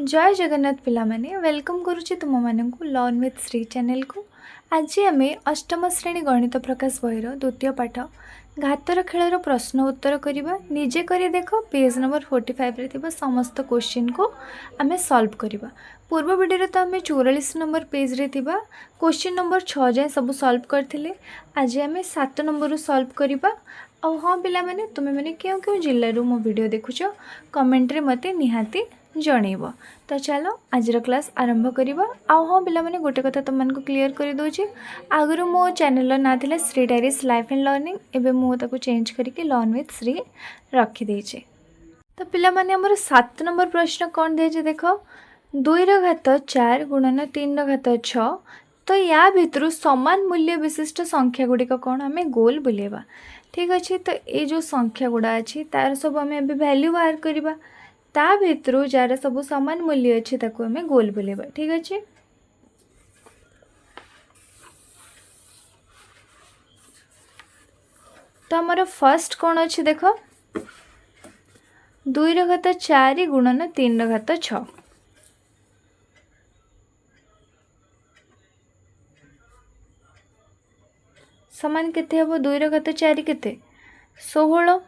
जय जगन्नाथ पिला माने वेलकम करुच्ची तुम मानक लर्न विथ श्री चैनल को। आज आम अष्टम श्रेणी गणित प्रकाश बहिर द्वितीय पाठ घातर खेलर प्रश्न उत्तर करवा निजे कर देख पेज नंबर 45 रे थिबा समस्त क्वेश्चन को आम सॉल्व करवा। पूर्व वीडियो तो आम 44 नंबर पेज रे थिबा क्वेश्चन नंबर 6 जाए सब सॉल्व करथिले। आज आम 7 नंबर सॉल्व करवा। आ हाँ पिला माने तुमे माने क्यों क्यों जिल्लारू मो वीडियो देखुछ कमेंट रे मते निहाती जनइब। तो चलो आज क्लास आरंभ करवा। हाँ पिला माने गोटे कथा तुमको क्लीयर कर दूची आगु मो चैनल ना थिला Shri diaries life and learning एबे मो ताको चेंज करके लर्न विथ श्री रखी देचे। तो पिला माने हमर 7 नंबर प्रश्न कौन दिए देख 2 ର घात 4 गुणन 3 ର घात 6 तो या भितर समान मूल्य विशिष्ट संख्या गुड़िक कौन आम गोल बुलेवा। ठीक अच्छे तो ये जो संख्या गुड़ा अच्छी तार सब आम वैल्यू बाहर करवा ता भितर जार सब समान मूल्य अच्छे ताको आम गोल बुलेवा। ठीक अच्छे तो आमर फर्स्ट कौन अच्छे देख 2 ର घात 4 गुणन 3 ର घात 6 समान केते हम 2 ର घात 4 केते 16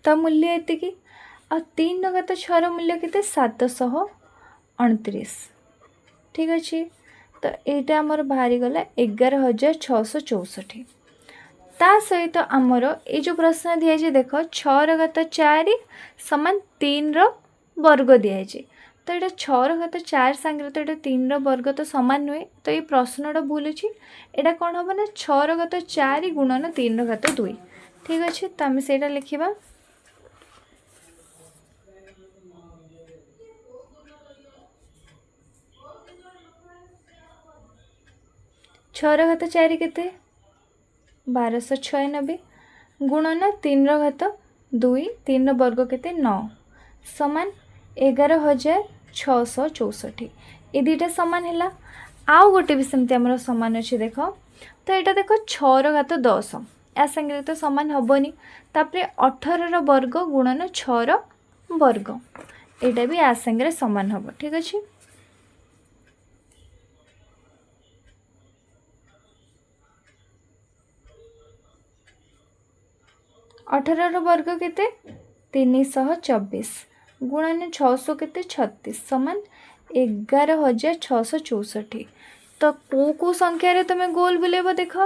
ता मूल्य एतिकी आ 3 ର घात 6 मूल्य केते 729। ठीक अच्छे तो यहाँ आमर बाहरी गला 11,664। ता सहित आमर ये जो प्रश्न दिखाई देख 6 ର घात 4 समान 3 ର वर्ग दिखाई तो ये 6 ର घात 4 सांगे तो ये 3 ର वर्ग तो सामान नुहे तो ये प्रश्नटा भूल अच्छी यहाँ कौन हम ना 6 ର घात 4 गुणन 3 ର घात 2। ठीक अच्छे तो आम से लिखा 6 ର घात 4 केते 1296 गुणन 3 ର घात 2 3 ର वर्ग केते 9 समान 11,664। ये दुईटा सामान है। आउ गोटे भी सेमती आमर सामान अच्छे देख तो यहाँ देख 6 ର घात 10 या संगे तो सामान हेनी तापर 18 ର वर्ग गुणन 6 ର वर्ग यहाँ भी या संगे सामान हम। ठीक अच्छे 18 ର वर्ग केते 324 गुणन 600 केते 36 समान 11,664। तो को संख्या रे तुम गोल बुलेब देख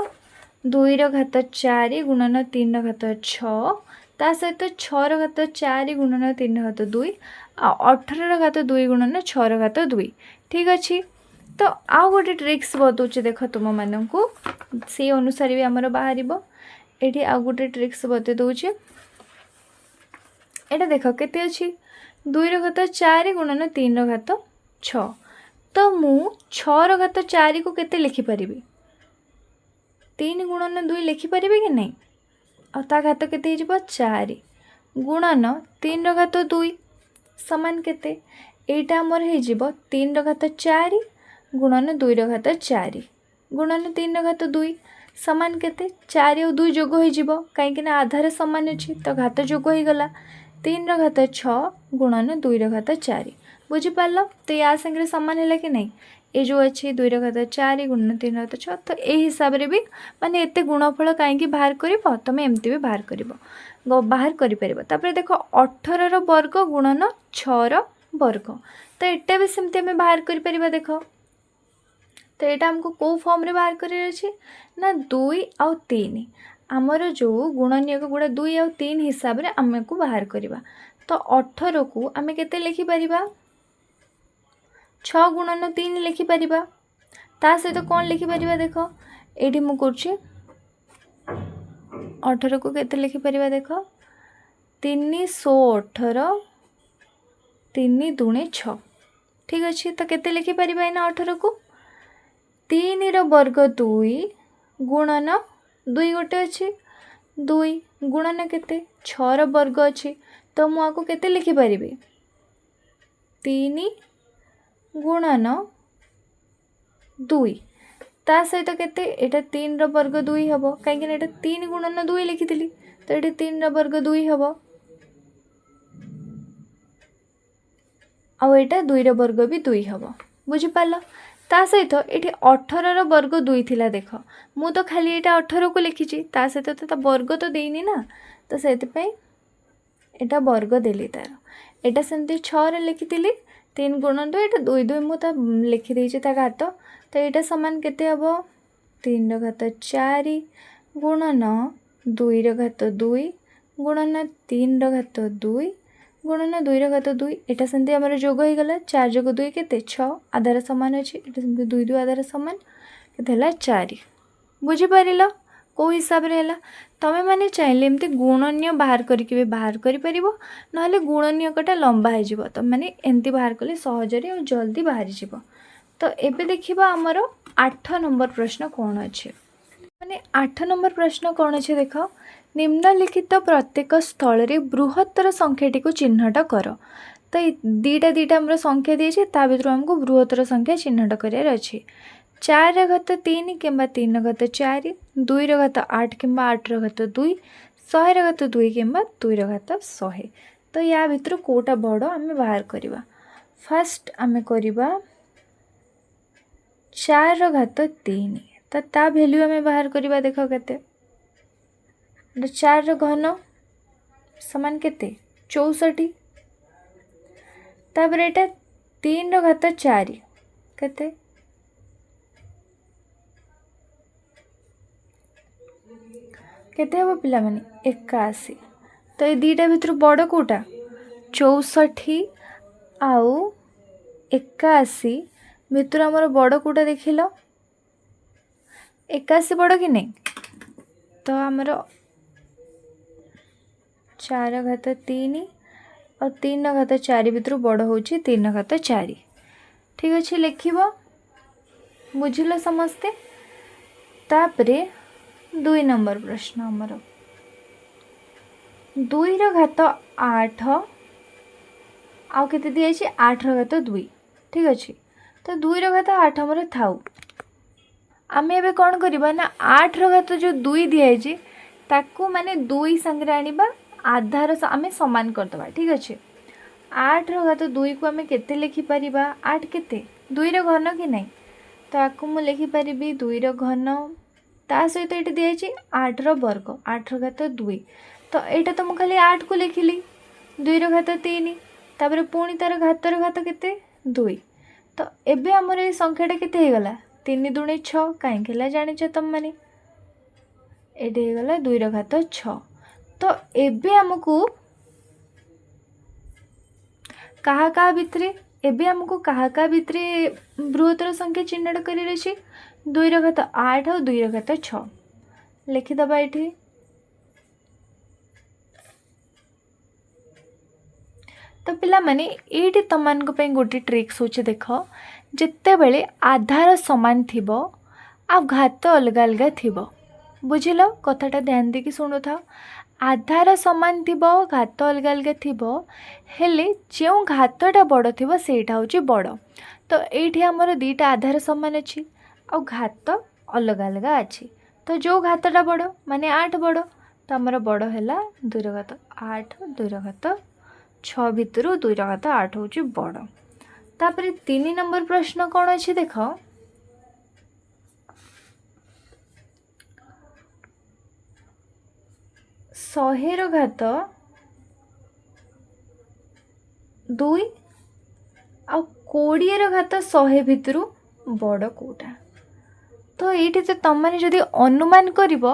2 ର घात 4 गुणन 3 ର घात 6 ता सहित 6 ର घात 4 गुणन 3 ର घात 2 आ 18 ର घात 2 गुणन 6 ର घात 2। ठीक अच्छे तो आउ गोटे ट्रिक्स बताऊँ देख तुम मानू से अनुसार भी आमर बाहर ये आउ गोटे ट्रिक्स बते दूचे यहाँ देख केते अच्छी 2 ର घात 4 गुणन 3 ର घात 6 तो मु 6 ର घात 4 को केते लिखिपारि 3 गुणन 2 लिखिपारि कि नहीं आ ता घात केते हो 4 गुणन 3 ର घात 2 समान केते एटा हमर हे जिवो 3 ର घात 4 गुणन 2 ର घात 4 गुणन 3 ର घात 2 समान केते 4 और 2 जोग हो जिवो कहीं आधार समान अच्छी तो घात जोग हो गला 3 ର घात 6 गुणन 2 ର घात 4 बुझीपार तो या संगे सामान है कि नहीं ये जो अच्छी 2 ର घात 4 गुणन 3 ର घात 6 तो यही हिसाब से भी माने एते गुणफल कहीं बाहर कर तुम एमती भी बाहर कर बाहर कर देख 18 ର वर्ग गुणन 6 ର वर्ग तो यहाँ भी सेमती आम बाहर कर देख तो यहाँ आमको कौ फॉर्म रे बाहर कर ना 2 आउ 3 आमर जो गुणनीयक गुड़ा 2 आउ 3 हिसाब से आमको बाहर करवा तो 18 को आम केते लिखिपर 6 गुणन 3 लिखिपर ता सहित कौन लिखिपर देख ये मुझे 18 को केते लिखिपर देख 318 3 दूणे 6। ठीक अच्छे तो केते लिखिपर ना 18 को 3 ର वर्ग 2 गुणन 2 गोटे अच्छे 2 गुणन केते 6 ର वर्ग अच्छे तो मुझे केते लिखिपर 3 गुणन 2 ता सहित केते एटा 3 ର वर्ग 2 हम कहीं 3 गुणन 2 लिखी तो ये 3 ର वर्ग 2 हम आउ एटा 2 वर्ग भी 2 हम बुझिपार ता सहित ये 18 वर्ग 2 थिला देख मु तो खाली यहाँ 18 को लिखी ता सहित तो वर्ग तो देनी ना तो से एटा वर्ग देली तार एटा सेमती 6 लिखी 3 गुणन 2 ये 2 2 मुझे लिखिदे घात तो यहाँ सामान केते हम 3 घात 4 गुणन 2 घात 2 गुणन 3 घात 2 गुणन 2 घात 2 एटा सेमती आमर जोग हो गला 4 जोग 2 केते 6 आधार सामान अच्छी एटा सेमती 2 2 आधार सामान केते 4 बुझिपार कौ हिसाब रे है तमें मैंने चाहिए एमती गुणनीय बाहर करके बाहर कर ना गुणनीय कटा लंबा हो तुम मैंने एमती बाहर कले सहजरे और जल्दी बाहरी जीव तो एबे देखिबा हमर 8 नंबर प्रश्न कौन अच्छे माने 8 नंबर प्रश्न कौन अच्छे देख निम्नलिखित प्रत्येक स्थल रे बृहत्तर संख्याटी को चिन्हट कर तो दीटा दीटा आम संख्या दीजिए ता भर आमको बृहत्तर संख्या चिन्हट करार अच्छे 4 घात 3 कि 3 घात 4 2 घात 8 कि 8 घात 2 100 घात 2 कि 2 घात 100 तो या भितर कोटा बड़ आम बाहर करवा फास्ट आम करवा 4 घात 3 तो ता भैल्यू आम बाहर करवा देख के 4 घन समान केते 64 तापर एटा 3 घात 4 केते केते हम पिला माने 81 तो ये दीटा भितर बड़ कोटा 64 आउ 81 भितर आमर बड़ कोटा देखिल 81 बड़ कि नहीं तो आमर 4 घात 3 और 3 घात 4 भितर बड़ हूँ 3 घात 4 ठीक अच्छे लिख बुझिल समस्ते तापरे 2 नंबर प्रश्न आमर 2 घात 8 आउ केते दिया 8 घात 2 ठीक अच्छे तो 2 घात 8 आमर थाउ आम ए कौन करवा ना 8 घात जो 2 दिखाई ताकू माने 2 संगे आनिबा आधार आम सामान करदे ठीक अच्छे 8 घात 2 को आम केते लिखिपर 8 केते 2 घन कि नहीं तो आपको मुझे लिखिपारि 2 घन ता सहित ये दिखाई 8 वर्ग 8 घात 2 तो यहाँ तो मुझे खाली 8 को लिखिली 2 घात 3 तापर पुणी तार घातर घात केते 2 तो एबे हमर ये संख्याटा केते हो गला 3 दूणे 6 कहीं जानिच तुम मैंने ये गला 2 घात 6 तो एबे हमको कहा कहा भितरे एबे हमको कहा कहा भितरे बृहत्तर संख्या चिन्हट कर 2 घात 8 और 2 घात 6 लिखिदबा ये तो पिला माने ये तुम गोटे ट्रिक्स होचे देख जिते बेले आधार समान थिबो आ घात अलग अलग थिबो बुझिल कथाटा ध्यान देकी शुणु था आधार समान थिबो घात अलग अलग थिबो हेले जो घातटा बड़ थिबो सेटा होची बड़ तो ये आमर 2टा आधार समान अच्छी आ घात अलग अलग अच्छी तो जो घातटा बड़ माने 8 बड़ तो आमर बड़ है 2 घात 8 2 घात 6 भितर 2 घात 8 होची बड़ तापर 3 नंबर प्रश्न कौन अच्छी देख 100 घात 2 आ 20 घात 100 भितर बड़ कोटा तो ये तो तुम मैंने जदि अनुमान करिबो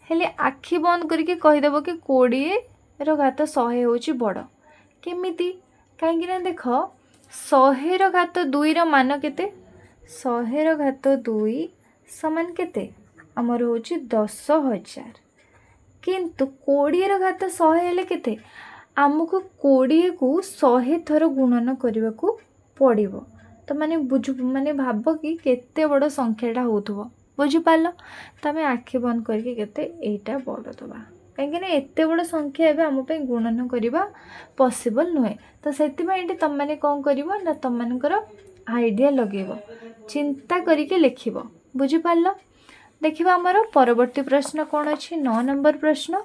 हेले आखि बंद करके कहीदेव कि 20 घात 100 होची बड़ केमिति कहीं देख 100 घात 2 मान केते 100 घात 2 समान केते आमर होची 10,000 किंतु 20 घात 100 हेले केते आमको 20 को 100 थर गुणन करने को पड़ो तो माने बुझ माने भाव कि केते बड़ संख्याटा होथबो बुझिपाल तो आम आखि बंद करके केते एटा बड़ दबा कहीं एत बड़ संख्या एवं आम गुणन करवा पॉसिबल नुहे तो से तुम मैंने कौन कर ना तुम मानकर आइडिया लगेब चिंता करके लिख बुझिपाल देखिए आमर परवर्ती प्रश्न कौन अच्छी 9 नंबर प्रश्न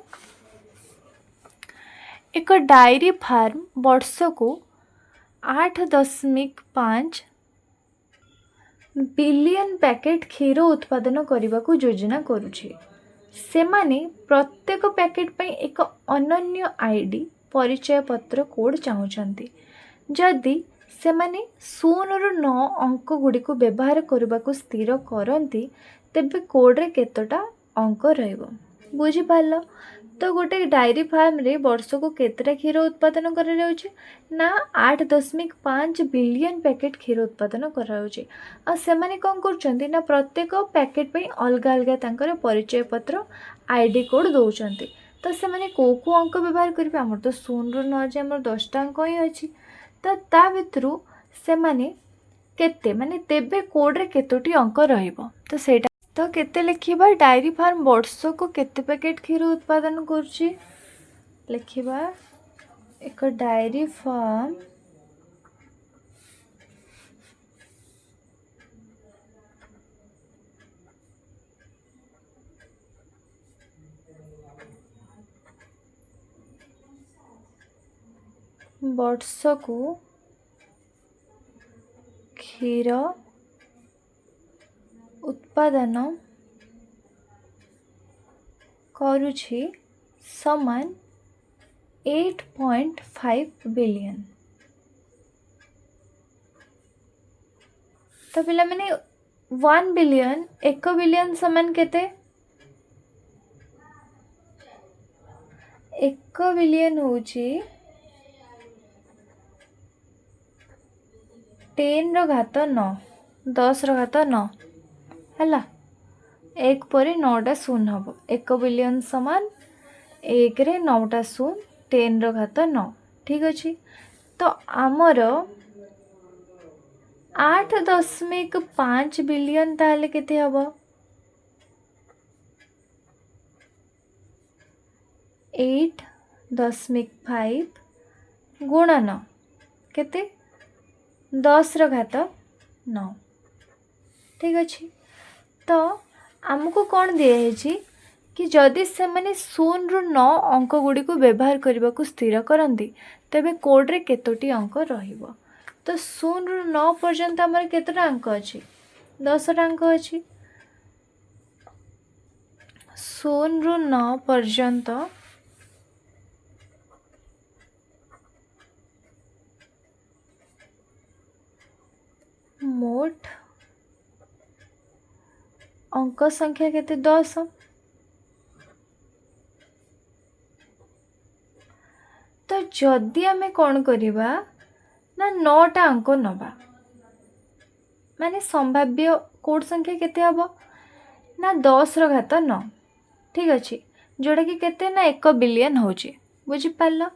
एक डायरी फार्म वर्ष को 8.5 बिलियन पैकेट क्षीर उत्पादन करने को योजना करुछि। सेमाने प्रत्येक पैकेट पर एक अनन्य आईडी परिचय पत्र कोड चाहूँगी। जदि सेमाने 0 ରୁ 9 अंक गुड़िक व्यवहार करने को स्थिर करती तेबे कोड्रे केतोटा अंक रहिबो बुझिपाल। तो गोटे डायरी फार्म रे वर्ष को केतटा क्षीर उत्पादन करा जाउछि ना 8.5 बिलियन पैकेट क्षीर उत्पादन करा जाउछि। आ सेमाने कोन करछन्ती ना प्रत्येक पैकेट पे अलगा अलगा तांकर परिचय पत्र आईडी कोड दउछन्ती। तो सेमाने को अंक व्यवहार करिवे हमर तो 0 ରୁ 9 जे हमर 10टा अंक ही अछि। तो ता भितरु सेमाने केते माने तेबे कोड रे केतोटी अंक रहिबो तो सेटा तो केते लिखिबा डायरी फार्म वर्ष को केते पैकेट क्षीर उत्पादन करछि लिखिबा एक डायरी फार्म वर्ष को क्षीर उत्पादन करुछि समान 8.5 बिलियन। तो पिला मैंने 1 बिलियन 1 बिलियन समान केते 1 बिलियन होची 10 रो घात 9 10 रो घात 9 हैला 1 परे 9टा शून्य हम 1 बिलियन समान 1 रे 9टा शून्य 10 रो घात 9 ठीक अच्छे। तो आमर 8.5 बिलियन ताले केते हबो 8.5 गुणन केते 10 रो घात 9 ठीक अच्छे। तो आमको कौन दिए कि जदि से मैंने 0 ରୁ 9 अंक गुड़ी को व्यवहार करने को स्थिर करती तेबे कोड्रे केतोटी अंक रहिबो। तो 0 ରୁ 9 पर्यंत आमर केतटा अंक अच्छी 10टा अंक अच्छी 0 ରୁ 9 पर्यंत मोट अंक संख्या केते 10। तो जदि आमे कौन करिबा ना 9टा अंक नबा माने संभाव्य कोड संख्या केते हबो ना 10 रो घात 9 ठीक अच्छे जोड़ा कि केते ना 1 बिलियन होची बुझी पारलो।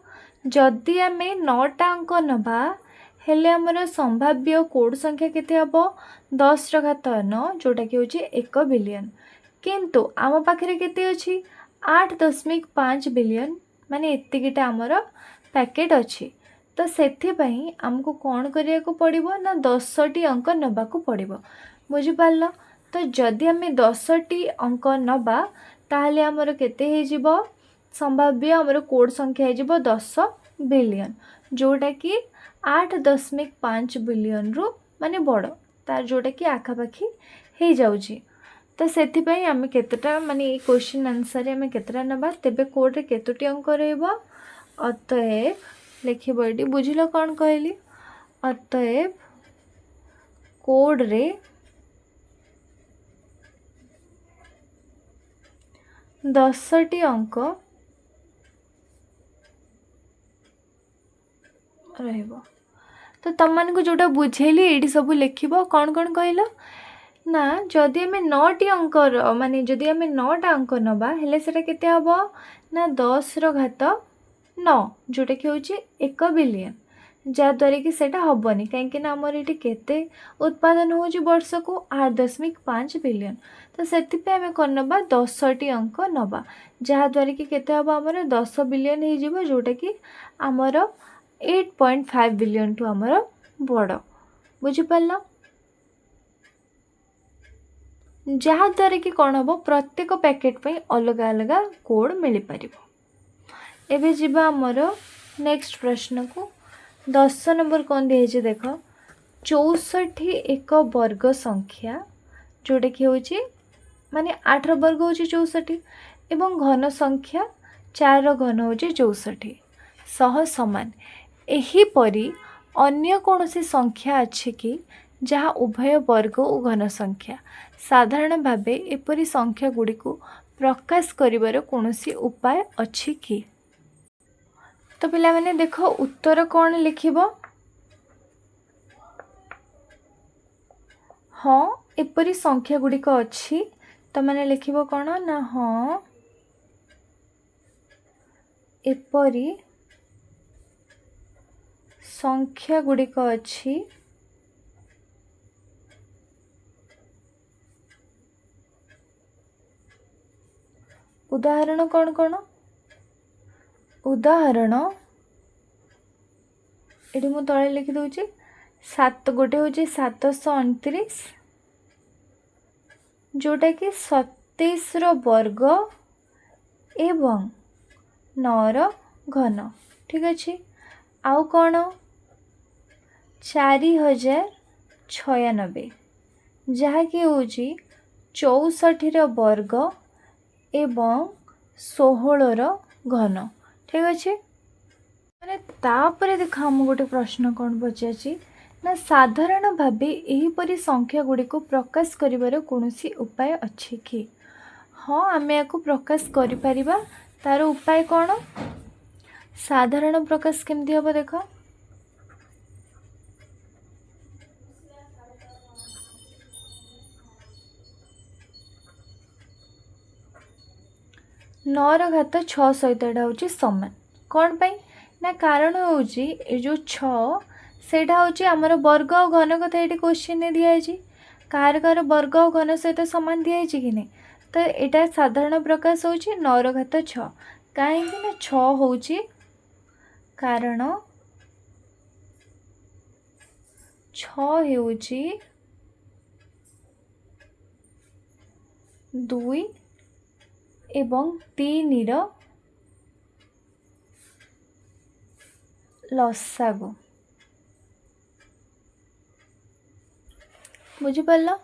जदि आमे 9टा अंक नबा हेले हमर संभाव्य कोड संख्या केते हबो 10 रो घात 9 जोटा कि होची 1 बिलियन किंतु आम पाखरे केते अछि 8.5 बिलियन माने एतिकिटा हमर पैकेट अच्छी। तो सेथि पई हमको कौन करिया को पड़िबो ना 10टी अंक नबा को पड़िबो बुझी पारलो। तो जदि हमें 10टी अंक नबा ताहले हमर केते हे जिवो संभाव्य हमर कोड संख्या हे जिवो 10 बिलियन जोटा कि 8.5 बिलियन रु माने बड़ तार जोटा कि आखापाखी हो जाउची। तो सेथि पई हमें केतेटा माने क्वेश्चन आंसर रे हमें केतेटा नबा तेबे कोड रे केतोटी अंक रहइबो अतएव लिखिबो एटी बुझिलो कौन कहली अतएव कोड रे 10टी अंक रहइबो। तो तुम मान को जोटा बुझेली ये सब लिखिबो कौन कौन कहल ना जदि आम 9टी अंक माने जदि आम 9टा अंक नबा हेले सेटा केते हबो ना 10 रो घात 9 जोटा कि होची 1 बिलियन जहाँद्वारा कि सेटा हबनी कहीं आमर ये केते उत्पादन होची वर्ष को 8.5 बिलियन। तो सेतिपे आमे कोन नबा 10टी अंक नबा जहाँद्वारा कि केते हबो आमर 10 बिलियन हो जिवो जोटा कि आमर 8.5 बिलियन टू आमर बड़ बुझी पारलो। जहाँद्वारा कि कौन हम प्रत्येक पैकेट पे अलग अलग कोड मिल पार। एबे जीवा आमर नेक्स्ट प्रश्न को 10 नंबर कौन दिए देख 64 एक वर्ग संख्या जोटा कि हूँ माने 8 वर्ग हूँ 64 एवं घन संख्या 4 घन हूँ 64 सह समान। एहीपरि अन्य कौनसी संख्या अच्छी कि जहाँ उभय वर्ग और घन संख्या साधारण भावे एपरी संख्या गुड़ी को प्रकाश करिवार कौनसी उपाय अच्छी कि। तो पिला माने देखो उत्तर कौन लिखिबो हाँ एपरी संख्या गुड़िक अच्छी तो मैंने लिखिबो कौन ना हाँ एपरी संख्या गुड़िक अच्छी उदाहरण कौन कौन उदाहरण ये मु तले लिखि दूची 7 गोटे हूँ 729 जोटा कि 27 वर्ग एवं 9 घन ठीक अच्छे। आउ कौन 4096 जहाँकि हूँ 64 वर्ग एवं 16 घन ठीक अच्छे। माने तापरे देख हम गोटे प्रश्न कौन पचार ना साधारण भावे एहीपरि संख्या गुड़ी को प्रकाश करिवार कौनसी उपाय अच्छी कि। हाँ आम या प्रकाश करिपरिबा तार उपाय कौन साधारण प्रकाश केमती हम देख 9 घात 6 सहित एटा हूँ समान कौन पाई ना कारण हूँ जो 6 सेटा हूँ आमर वर्ग और घन कथा ये क्वेश्चन ने दिखाई कार कार वर्ग और घन सहित सामान दिखाई कि नहीं। तो यहाँ साधारण प्रकाश हूँ 9 घात 6 कहीं ना 6 हूँ कारण 6 हूँ 2 एवं 3 लसागु बुझिपार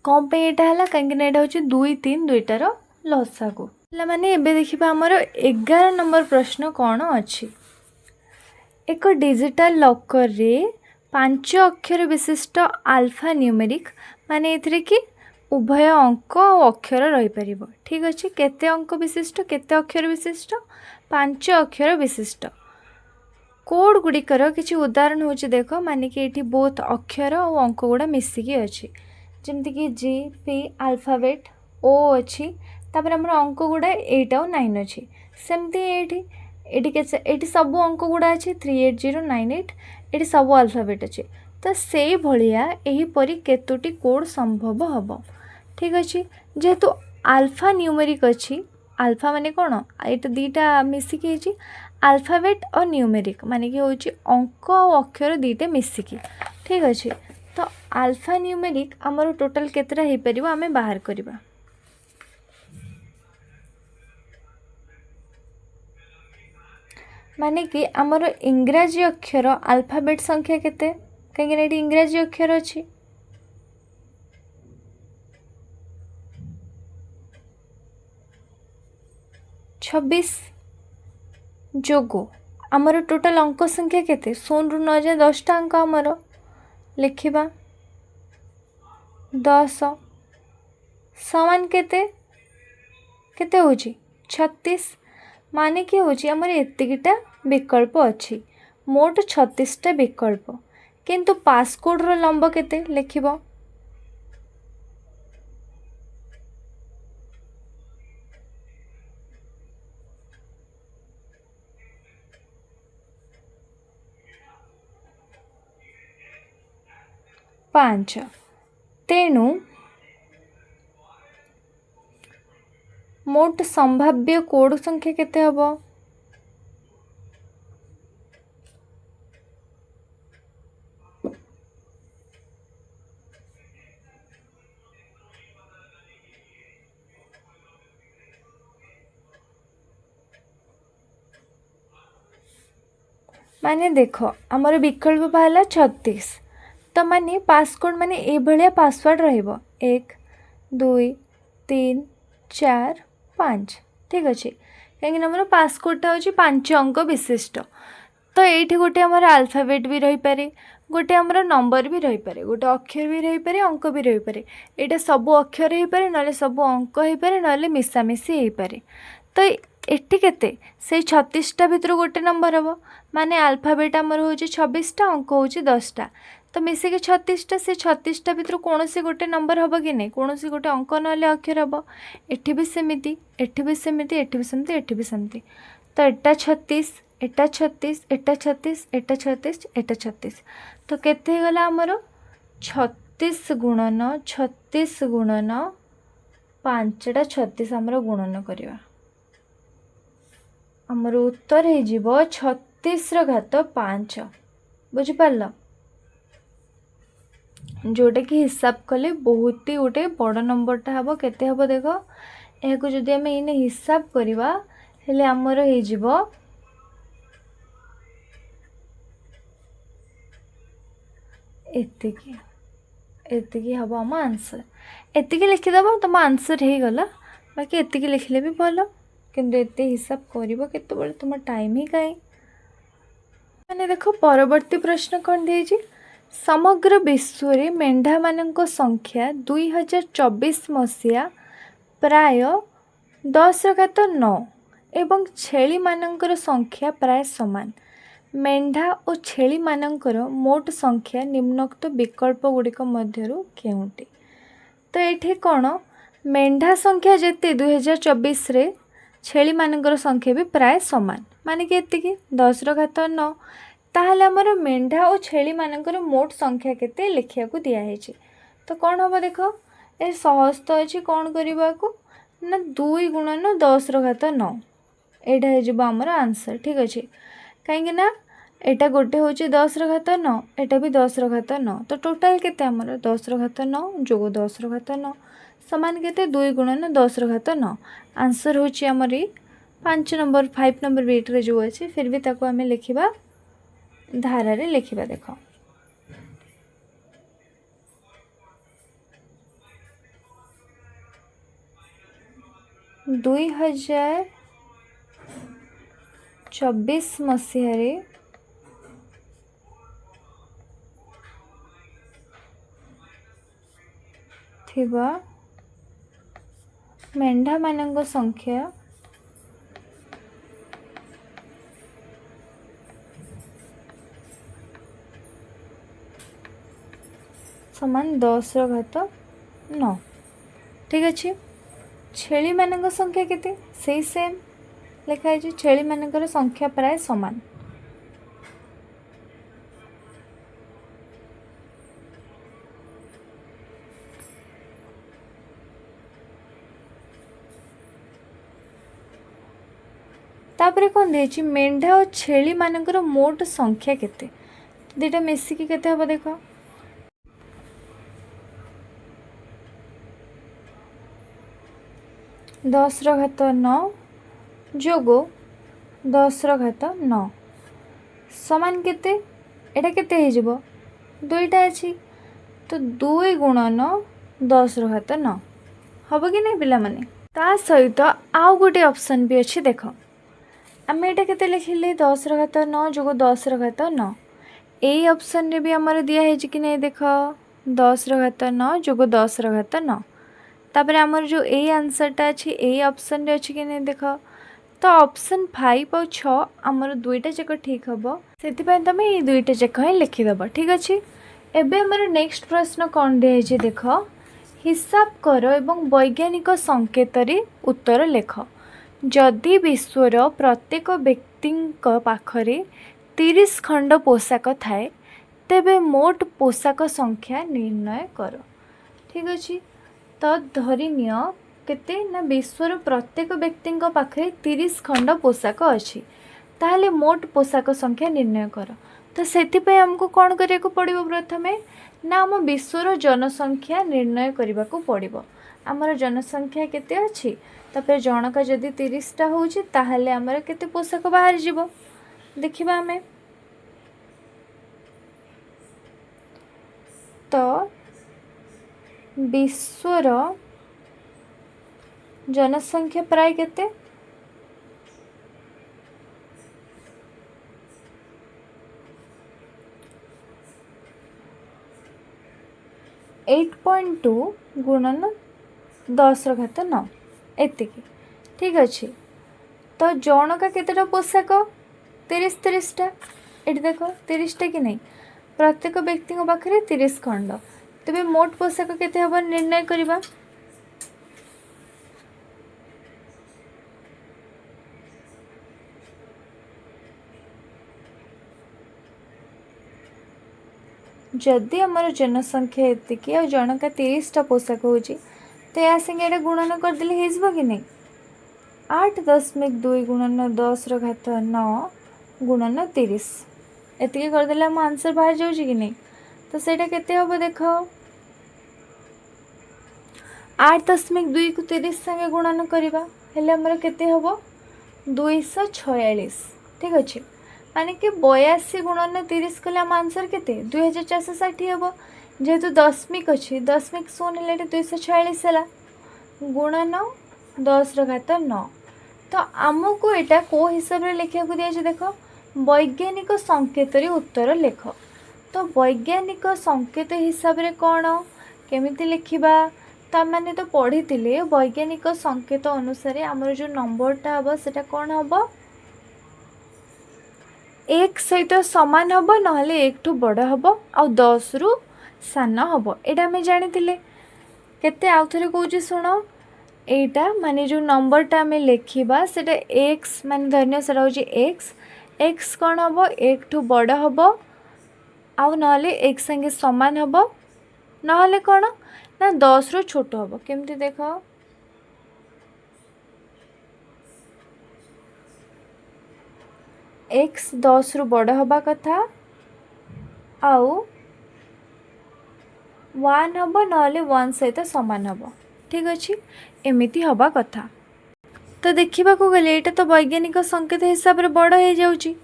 कौन पे एटा है कहीं एटा हूँ 2 3 दुईटार लसागु मैंने एबे देखिबा हमर 11 नंबर प्रश्न कौन अच्छी एक डिजिटल लॉकर रे 5 अक्षर विशिष्ट अल्फा न्यूमेरिक माने एथिरे कि उभय अंक और अक्षर रही पारिबो ठीक अच्छे। केते अंक विशिष्ट केते अक्षर विशिष्ट 5 अक्षर विशिष्ट कोड गुड़िकर किसी उदाहरण हूँ देख माने कि ये बहुत अक्षर और अंक गुड़ा मिसिकी अच्छी जमती कि जी पी अल्फाबेट ओ अच्छी तापर आम अंक गुड़ा 8 और 9 अच्छी सेमती ये सब अंक गुड़ा अच्छे 38098 ये सब अल्फाबेट अच्छे तो से भाया यहीपरि केतोटी कोड संभव हम ठीक अच्छे। जेहेतु अल्फा न्यूमेरिक अच्छी अल्फा माने कौन ये दीटा मिसिकी अल्फाबेट और न्यूमेरिक माने कि हूँ अंक और अक्षर दीटा मिसिकी ठीक अच्छे। तो अल्फा न्यूमेरिक आमर टोटाल केतरा हो पार आम बाहर करवा माने कि आमर इंग्राजी अक्षर अल्फाबेट संख्या केते कहीं ये इंग्राजी अक्षर अच्छी 26 जोगो आमर टोटाल अंक संख्या केते 0 रु 9 जाए 10 टा अंक आमर लिखिबा 10 समान केते केते हो 36 माने कि हूँ आमर एतिकीटा विकल्प अच्छी मोट 36टा विकल्प किंतु पासकोड रो लंब केते लिखिबो 5 तेणु मोट संभाव्य कोड संख्या केते हबो माने देख आमर विकल्प बाहला 36 तो माने पासकोड माने ए भलिया पासवर्ड रहिबो 1 2 3 4 5 ठीक अच्छे कहीं आमर पासकोडटा हूँ 5 अंक विशिष्ट तो ये गोटे आमर आल्फाबेट भी रही पारे गोटे आमर नंबर भी रही पारे गोटे अक्षर भी रही पारे अंक भी रही पारे यहाँ सब अक्षर हो पारे ना सब अंक हो पारे ना मिसामिशी हो पारे तो एटी केते से 36टा भितर गोटे नंबर हम माने आल्फाबेट आमर हूँ 26टा अंक हूँ 10टा तो मिसिक 36टा से 36टा भितर कौन से गोटे नंबर हम कि नहीं कौन से गोटे अंक ना अक्षर हम एठी भी सेमिति एठी भी सेमिति एठी भी सेमिति एठी भी सेमिति तो एटा 36 एटा 36 एटा 36 एटा 36 एटा 36 तो केते गला आमर 36 गुणन 5टा 36 आमर गुणन करवा आमर उत्तर हो 36 घात 5 बुझिपार जोटा कि हिसाब कले बहुत ही गोटे बड़ नंबरटा हम केते हम देख यह जदि आम इन हिसाब करवा हेले आमर हो एतिकी एतिकी हम आम आंसर एतिकी लिखिदेव तुम आंसर हो गला बाकी एतिकी लिखले भी भल किंतु एते हिसाब करिबो केतेबेले तुम टाइम ही काई माने देखो परवर्ती प्रश्न कौन दिए समग्र विश्व रे मेंढा मानक संख्या 2024 मसीहा प्राय 10⁻9 एवं छेली मानकर संख्या प्राय समान मेंढा और छेली मानकर मोट संख्या निम्नोक्त विकल्प गुड़िक मध्यरु केउंटी तो ये कौन मेंढा संख्या जेते 2024 रे छेली मानकर संख्या भी प्राय समान माने कि 10⁻9 ताहले हमर मेंढा और छेली मानकर मोट संख्या केते लिखिया को दिया है तो कौन हम देख ए सहज तो अच्छी कौन करने को ना 2 गुणन 10⁻9 एटा हो आमर आंसर ठीक अच्छे कहीं ना एटा गोटे हूँ 10⁻9 एटा भी 10⁻9 तो टोटाल केते हमर 10⁻9 जोग 10⁻9 समान केते 2 गुणन 10⁻9 आंसर होची आमर 5 नंबर 5 नंबर बीट रे जो अच्छे फिर भी ताको आमे लिखिबा धारा रे लिखिबा देख 2024 मसीह थिबा मेंढा मानक संख्या समान 10⁻9 ठीक अच्छे छेली मानक संख्या केते सही सेम लिखाई छेली मानकर संख्या प्राय समान तापरे कौन देछि मेंढा और छेली मानकर मोट संख्या केते दुटा मिसिकी केते हम देख 10⁻9 जोगो 10⁻9 समान केते एटा केते हे जिवो दुईटा अछि तो 2 गुणन 10⁻9 हम कि नहीं पिला माने ता सहित आउ गोटे ऑप्शन भी अच्छी देख आम एटा केते लिखिले 10⁻9 जोगो 10⁻9 ए ऑप्शन रे भी हमर दिया है कि नहीं देख 10⁻9 जोगो 10⁻9 तापर आमर जो ए आंसरटा अच्छी ए ऑप्शन रे अच्छी कि नहीं देख तो ऑप्शन 5 और 6 आमर दुईटा जाक ठीक हम से तुम ये दुईटा जाक ही लिखिदेव ठीक अच्छे एबे आमर नेक्स्ट प्रश्न कौन दिखाई देख हिसाब कर एवं वैज्ञानिक संकेत उत्तर लेख जदि विश्वर प्रत्येक व्यक्ति पाखरे 30 खंड पोशाक थाए तेबे मोट पोशाक संख्या निर्णय कर ठीक अच्छे तो धरिनिय केते ना विश्वर प्रत्येक व्यक्ति पाखे 30 खंड पोशाक अच्छी ताहले मोट पोशाक संख्या निर्णय कर तो से आमको कौन करिया को पड़िबो प्रथमे ना आम विश्वर जनसंख्या निर्णय करने को पड़िबो आमर जनसंख्या केते अच्छी तापर जनक जदि 30टा होउची ताहले आमर केते पोशाक बाहर जीवो देखिबा आमे ତ विश्वर जनसंख्या प्राय केते 8.2 गुणन 10⁻9 एतिकी ठीक अच्छे। तो जनका केतेटा पोशाक 30टा ये देख 30टा कि नहीं प्रत्येक व्यक्ति पाखे 30 खंड तेरे मोट पोशाक केते हम निर्णय करवा जदि आमर जनसंख्या एतिकी और जनका 30टा पोशाक होची तो या संगे गुणन करदे हो कि नहीं 8.2 गुणन 10⁻9 गुणन 30 एतिकी करदे आम आंसर बाहर जाऊँ कि नहीं। तो सेटा केते हम देख 8.2 को 30 संगे गुणन करवा हेले हमर केते हम 246 ठीक अच्छे माने कि 82 गुणन 30 कले आम आंसर केते 2460 हम जेहेतु दशमिक अच्छी दशमिक शून्य 246 है गुणन 10⁻9 तो आमको यहाँ कौ हिसाब से लिखा दिया देख वैज्ञानिक संकेत उत्तर लेख। तो वैज्ञानिक संकेत हिसाब से कौन केमिति लिखिबा तो मैंने तो पढ़ी वैज्ञानिक संकेत अनुसार आमर जो नंबरटा हम सेटा कौन हम एक सहित सामान हम ना एक ठू बड़ हम आ 10 रु सान हम यहाँ आम जानी केते आउ थे कौच शुण एटा माने जो नंबरटा आम लिखा सेटा एक्स माने धन्य से एक्स एक्स कौन हम एक ठू बड़ हम आउ ना एक संगे सामान हम ना कौन ना 10 रु छोट हम केमती देख एक्स 10 रु बड़ हवा कथा आउ 1 हम ना 1 सहित सामान हम ठीक अच्छे एमती हवा कथा। तो देखा गले यहाँ तो वैज्ञानिक संकेत हिसाब से बड़ हो जाऊँगी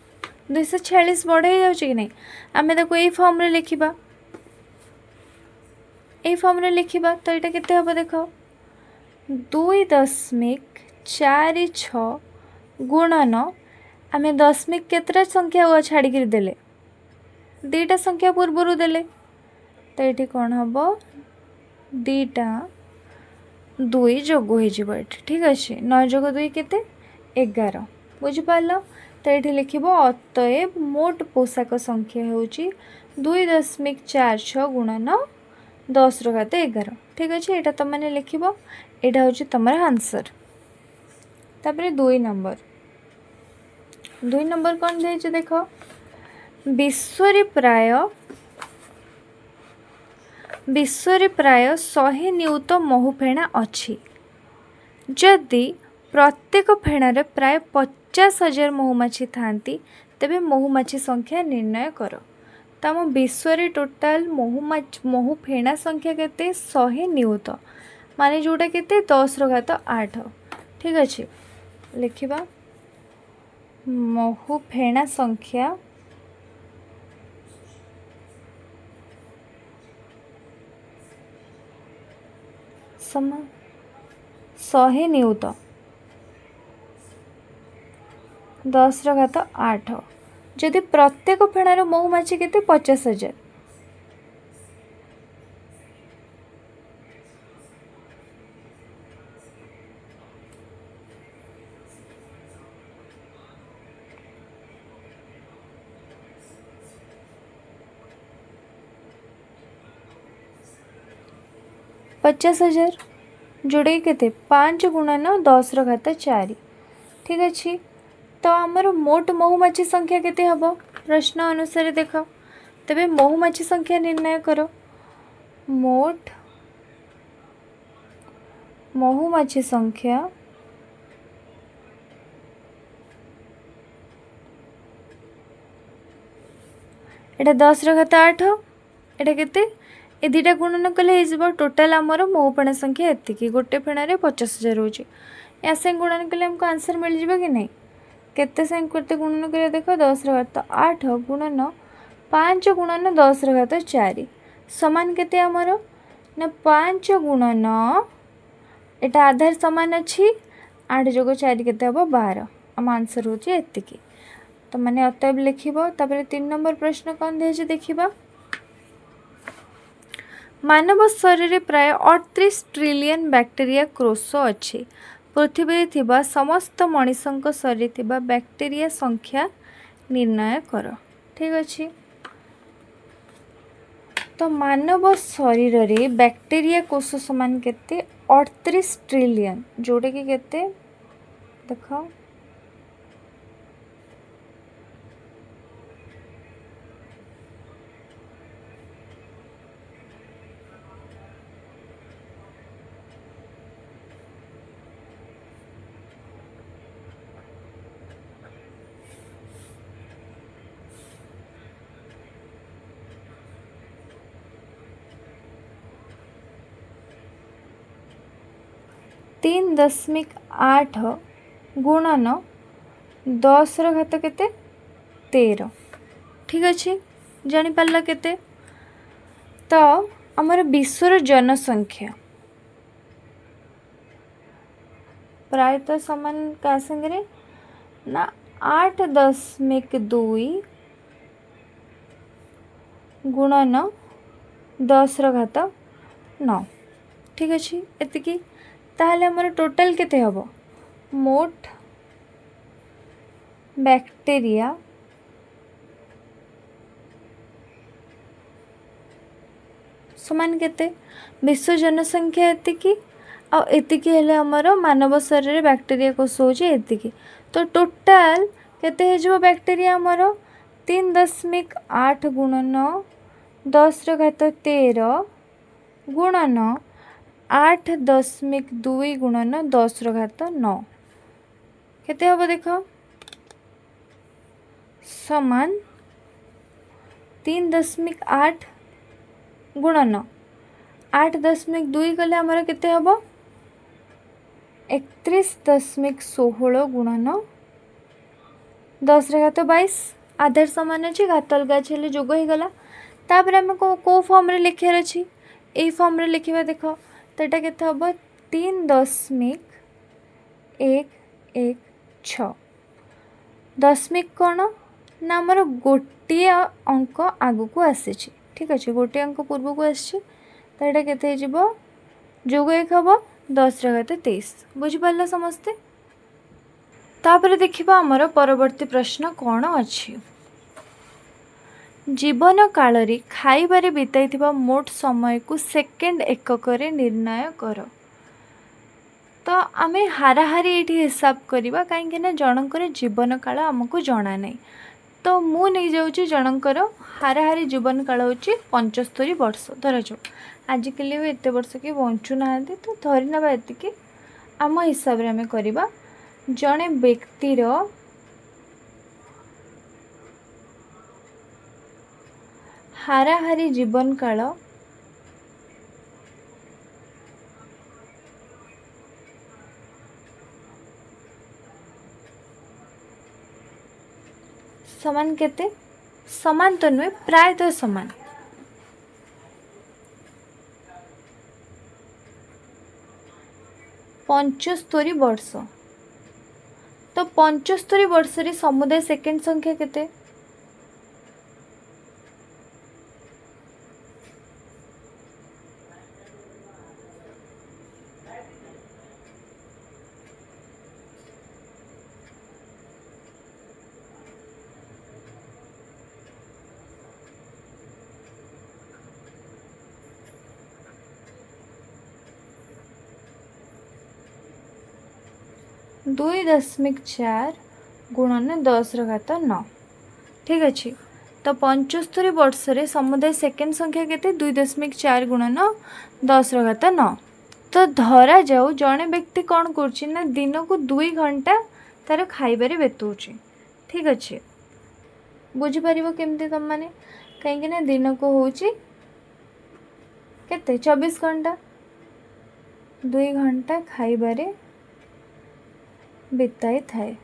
246 बड़ हो जाऊँगी कि नहीं आम ताको यही फॉर्म रे लिखिबा यही फॉर्म रे लिखिबा तो यहाँ केते हम देख 2.46 गुणन आम दशमिक केतटा संख्या छाड़ी देले 2टा संख्या पूर्वर देले तो ये कौन हम 2टा 2 जोग हो ठीक अच्छे 9 जोग 2 केते 11 बुझिपार। तो ये लिख अतएव मोट पोशाक संख्या हूँ 2.46 गुणन 10⁻11 ठीक अच्छे यहाँ तुम मैंने लिख यहाँ हूँ तुम आंसर। तापर 2 नंबर कौन दे देख विश्व प्राय 100 नियुत महु फेणा अच्छी जदि प्रत्येक फेणार प्राय 50,000 महुमाछी थांती तेबे महुमाछी संख्या निर्णय कर। तो आम विश्व टोटाल महु फेणा संख्या केते 100 नियुत माने जोटा केते 10⁸ ठीक अच्छे लिखिबा महु फेणा संख्या सम 100 नियुत 10⁸ जदि प्रत्येक फेणार महुमाछी केते 50,000 50,000 जोड़े के 5 गुणन 10⁻4 ठीक अच्छे। तो आमर मोट महुमाछी संख्या केते हम प्रश्न अनुसार देख तेबे महुमाछी संख्या निर्णय कर। मोट महुमाछी संख्या एटा 10⁸ एटा केते ए 2टा गुणन कले टोटाल आमर महु फेणा संख्या एतिकी गोटे फेणारे 50,000 रोचे या संग गुणन कले हमको आंसर मिल जाए कि नहीं केते संग करते गुणन करिया देख 10⁸ 8 गुणन 5 गुणन 10⁻4 समान केते आमर ना 5 गुणन एटा आधार समान अच्छी 8 जोग 4 केते हम 12 आम आंसर होची एतिकी। तो माने अतएव लिखिबो। तापर 3 नंबर प्रश्न कौन देछि देखिबा। मानव शरीर प्राय 38 ट्रिलियन बैक्टेरिया कोष अच्छी। पृथ्वी थिबा समस्त मनीषंक शरीर थिबा बैक्टेरिया संख्या निर्णय कर। ठीक अच्छे। तो मानव शरीर रे बैक्टेरिया कोष समान केते 38 ट्रिलियन जोटे कि केते देखो 3.8 गुणन 10 ର ଘାତ କେତେ 13। ठीक अच्छे जानी पारला केते। तो आमर विश्वर जनसंख्या प्रायतः समान का संगे ना 8.2 गुणन 10 ର ଘାତ 9। ठीक अच्छे एतिकी। ताहले हमर टोटल केते हबो मोट बैक्टेरिया समान केते विश्व जनसंख्या एतिकी आ एतिकी हेले हमर मानव शरीर बैक्टेरिया कोष होची एतिकी। तो टोटल केते हे जो बैक्टेरिया हमर 3.8 गुणन 10 ର ଘାତ 13 गुणन 8.2 गुणन 10 ର ଘାତ 9 केते हबो देखो समान 3.8 गुणन 8.2 कले हमर केते हबो 31.16 गुणन 10 ର ଘାତ 22। आधार समान अच्छी घात अलग अच्छे जोग हो गला। तापर आम को फॉर्म रे लिखार अच्छी यही फॉर्म रे लिखा देख तो यहाँ के हम 3.116 दशमिक कौन ना आमर गोटे अंक आग को आसी। ठीक अच्छे गोटे अंक पूर्व को आसी तो यहाँ के जोग एक हम 10 ର ଘାତ 23। बुझिपार समस्ते। तापर देखिबा आमर परवर्ती प्रश्न कौन अच्छी। जीवन काल रे खाइबारे बिताइथिबा मोट समय को सेकेंड एकक रे निर्णय कर। तो आमे हाराहारी ये हिसाब करवा कहीं जनकर जीवन काल आमको जना नहीं। तो मु नहीं जाऊँगी जनकर हाराहारी जीवन काल हूँ 75 वर्ष धराज आजिकल भी एत वर्ष कि बंचु ना तो धरी ना एतिकी आम हिसाब से करवा जड़े व्यक्तिर हाराहारी जीवन काल समान केते समान तो नुहे प्रायतः समान 75 वर्ष। तो 75 वर्ष रे समुदाय सेकेंड संख्या केते 2.4 गुणन 10 ର ଘାତ 9। ठीक अच्छे। तो 75 वर्ष रे समुदाय सेकेंड संख्या केते 2.4 गुणन 10 ର ଘାତ 9। तो धरा जाऊ जड़े व्यक्ति कौन कर दिन को 2 घंटा तार खाइबारे बेतौची। ठीक अच्छे बुझीपार केमती तुम मैंने कहीं दिन को हूँ केते 24 घंटा 2 घंटा खाइबारे बिताई थाए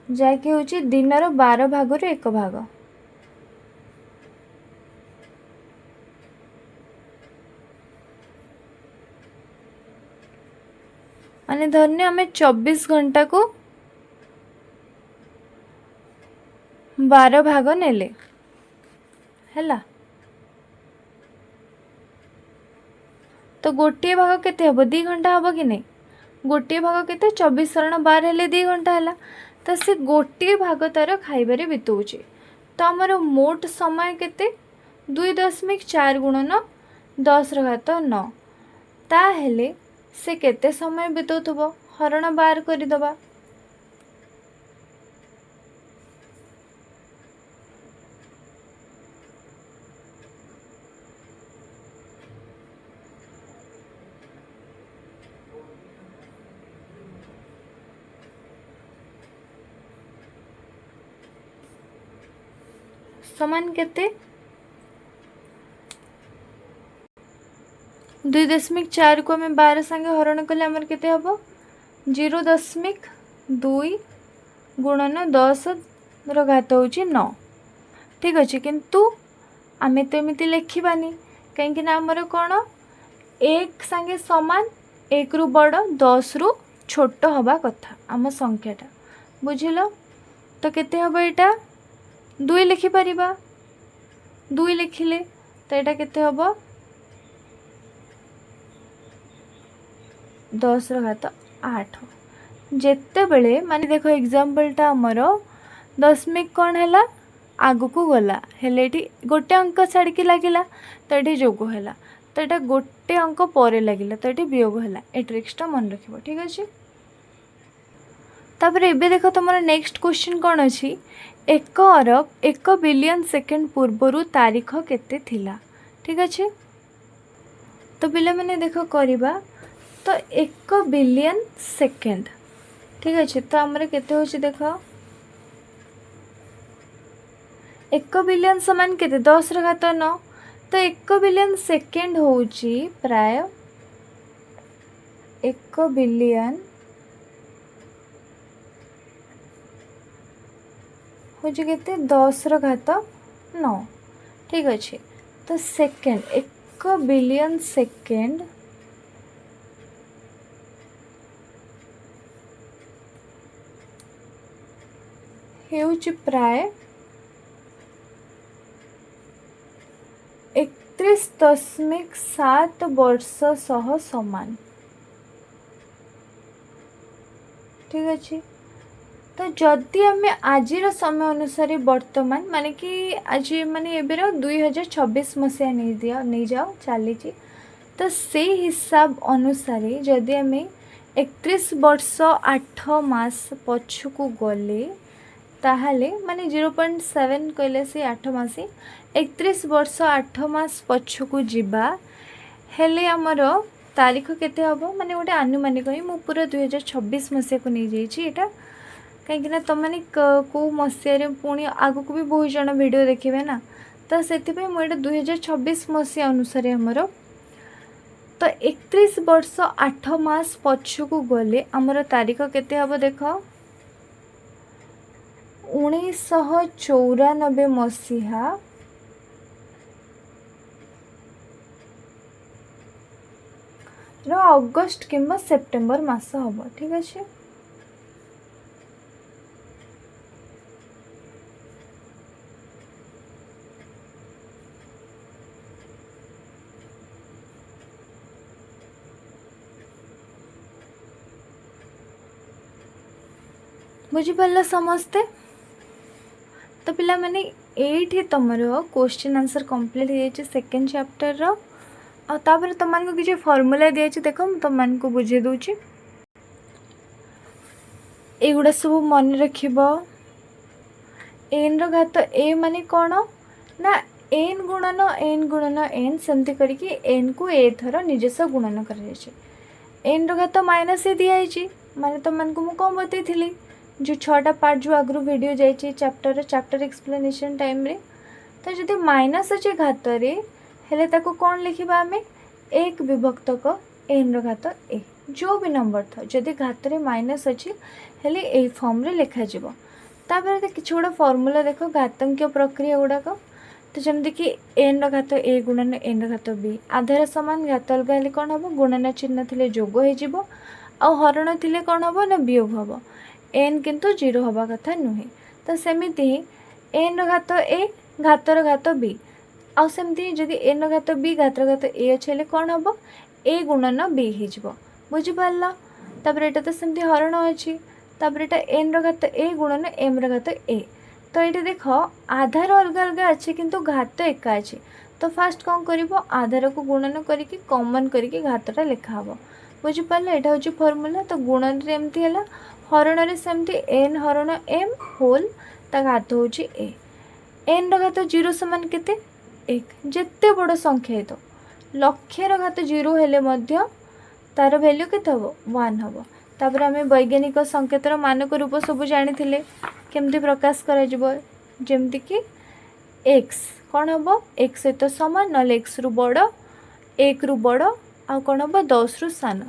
जैकि हूँ दिन 12 भाग 1 भाग। माने धन्य आम 24 घंटा को 12 भाग नेले हैला तो गोटे भाग केते हम 2 घंटा हम कि नहीं गोटे भाग केते 24 × 12 हेले 2 घंटा है तो से गोटे भाग तार खाइबारे बितौचे तो आमर मोट समय केते 2.4 गुणन 10⁻9 ताहेले से केते समय बितौथबो हरण बार करदबा समान केते 2.4 को आम 12 संगे हरण कले आमर केते हम 0.2 गुणन 10 रो घात होची 9 ठीक अच्छे किंतु आमे तो एमती लिखिबानी कहीं आमर कौन 1 संगे समान 1 रु बड़ 10 रु छोट हवा कथा आम संख्याटा बुझिल तो केते हम एटा 2 लिखिपर 2 लिखिले तो यहाँ केते हम 10⁻8 जेते बेले माने देखो एग्जांपलटा आमर दशमिक कौन है आगु को गला हेले गोटे अंक छाड़ी लगिला तो ये जोग है तो यहाँ गोटे अंक पर लगिला तो ये वियोग है ए ट्रिक्सटा मन रखिबो ठीक अच्छे तापर एबे देखो तुम नेक्स्ट क्वेश्चन कौन अच्छी 1 अरब 1 बिलियन सेकेंड पूर्वर तारीख केते थिला ठीक अच्छे तो पिला मैंने देखो करवा तो 1 बिलियन सेकेंड ठीक अच्छे तो आमर केते होची देखो 1 बिलियन समान केते 10⁻9 तो 1 बिलियन सेकेंड होची प्राय 1 बिलियन होची केते 10⁻9 ठीक अच्छे तो सेकेंड 1 बिलियन सेकेंड हेउची प्राय 31.7 वर्ष सह समान ठीक अच्छे तो जदि आम आज समय अनुसार वर्तमान माने कि आज माने एबेर 2026 मसीहा नहीं जाओ चली तो से हिसाब अनुसार जदि आम 31 वर्ष 8 मास पछकू गले ताहले माने 0.7 कहले से 8 मासी 31 वर्ष 8 मास पछकू जीवा हेले आमर तारीख केते हबो माने गोटे आनुमानिक ही मु पूरा 2026 मसीहा को नहीं जाइए यहाँ कहीं तुमने कौ मसीह पुणी आगु को भी बहुत जन वीडियो देखिए ना तो से मुझे 2026 मसीहा अनुसार आमर तो 31 वर्ष 8 मास पछकू गले आमर तारीख केते हबो देख 1994 मसीहा अगस्ट किंबा सेप्टेम्बर मास हम ठीक अच्छे बुझिपार समस्ते तो पिला माने एठी तमर क्वेश्चन आंसर कंप्लीट हो जाए सेकेंड चैप्टर रो आ तापर तुमको किसी फॉर्मूला दिया देख तुम को बुझे दूची एगुड़ा सब मन रख एन घात ए माने कौन ना एन गुणन एन सेमती करके एन को ए थर निजेष गुणन कर एन घात माइनस ए दिखाई माने तुमको मुझे कौन बतई जो 6टा पार्ट जो आगु वीडियो जाइए चैप्टर एक्सप्लेनेशन टाइम रे तो जब माइनस अच्छे घात हेले ताको कौन लिखा आम 1 विभक्तक एन घात ए जो भी नंबर था जदि घात माइनस अच्छी हेले ए फॉर्म रे लिखा तापर किसी गोटे फॉर्मूला देख घातंकीय प्रक्रिया गुड़ाक तो जमती कि एन घात ए गुणन एन घात बी आधार सामान घात अलग हेल्ले कौन हम गुणन चिन्ह थे जोग हो आउ हरण थिले कौन हम ना वियोग हम एन किंतु 0 हवा कथा नुहे। तो सेमिति ही एन रो घात ए घातर घात बी आउ सेमती जदि एन रो घात बी घातर घात ए अच्छे कौन हम ए गुणन बी हो बुझिपार। तापर एटा तो सेमती हरण अच्छी तापर एटा एन रो घात ए गुणन एम रो घात ए। तो ये देख आधार अलग अलग अच्छे किंतु घात एका अच्छे। तो फास्ट कौन कर आधार को गुणन करके कॉमन करके घातटा लिखा हम बुझिपार। यहाँ हूँ फर्मूला। तो गुणन एमती है हरण में सेमती एन हरण एम होल ता घात हूँ ए। एन रो घात 0 समान केते 1 जिते बड़ संख्या है तो लक्षर घात 0 हेले मध्य तार वैल्यू केते हम 1 हम। तापर आम वैज्ञानिक संकेतर मानक रूप सब जानी केमती प्रकाश करमती कि एक्स कौन हम एक्स सहित सामान ना एक्स रु बड़ 1 रु बड़ आ कौन हम 10 रु सान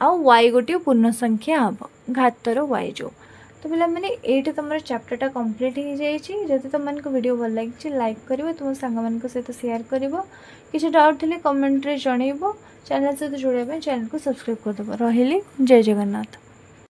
आउ वाई गोटे पूर्ण संख्या हम घातर वाई जो। तो पिला माने एठी तुम चैप्टरटा कंप्लीट हो जाइए। जदि तुमको वीडियो भल लगी लाइक कर तुम सांग सहित शेयर कर किसी डाउट थे कमेंट रे जनइब चैनल सहित जोड़ाई चैनल को सब्सक्राइब करदेव। रही जय जगन्नाथ।